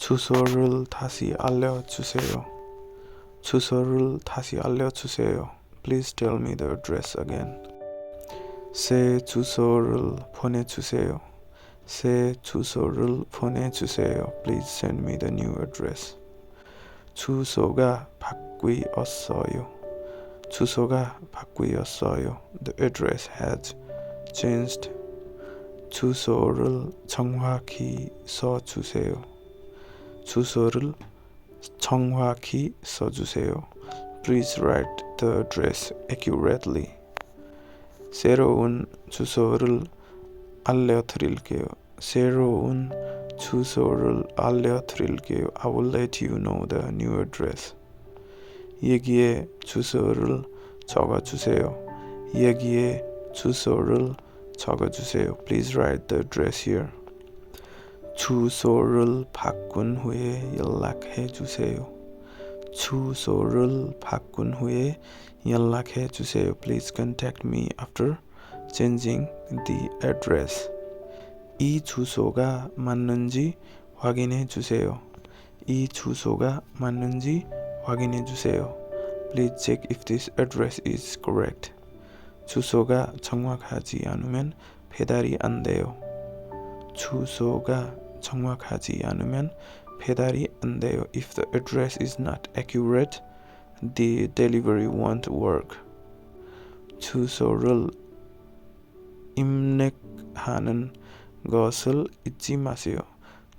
주소를 다시 알려주세요. 주소를 다시 알려주세요. Please tell me the address again. 새 주소를 보내주세요. 새 주소를 보내주세요. Please send me the new address. 주소가 바뀌었어요. 주소가 바뀌었어요. The address has changed. 주소를 정확히 써주세요. 주소를 정확히 써주세요. Please write the address accurately. 새로운 주소를 알려드릴게요. 새로운 주소를 알려드릴게요. I will let you know the new address. 여기에 주소를 적어주세요. 여기에 주소를 적어주세요. Please write the address here. 주소를 바꾼 후에 연락해 주세요. 주소를 바꾼 후에 연락해 주세요. Please contact me after changing the address. 이 주소가 맞는지 확인해 주세요. 이 주소가 맞는지 확인해 주세요. Please check if this address is correct. 주소가 정확하지 않으면 배달이 안 돼요. 주소가 정확하지 않으면 배달이 안 돼요. If the address is not accurate, the delivery won't work. 주소를 입력하는 것을 잊지 마세요.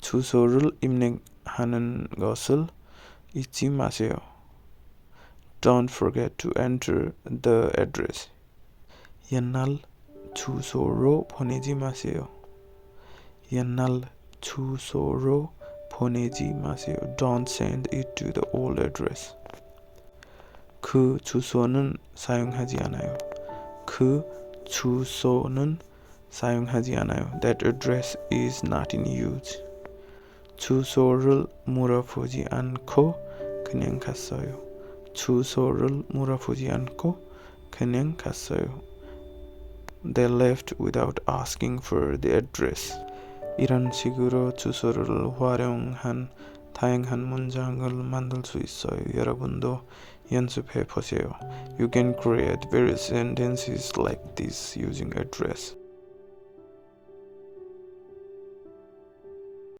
주소를 입력하는 것을 잊지 마세요. Don't forget to enter the address. 옛날 주소로 보내지 마세요. 옛날 주소로 보내지 마세요. Don't send it to the old address. 그 주소는 사용하지 않아요. 그 주소는 사용하지 않아요. That address is not in use. 주소를 물어보지 않고 그냥 갔어요. 주소를 물어보지 않고 그냥 갔어요. They left without asking for the address. 이런 식으로 주소를 활용한 다양한 문장을 만들 수 있어요. 여러분도 연습해 보세요. You can create various sentences like this using address.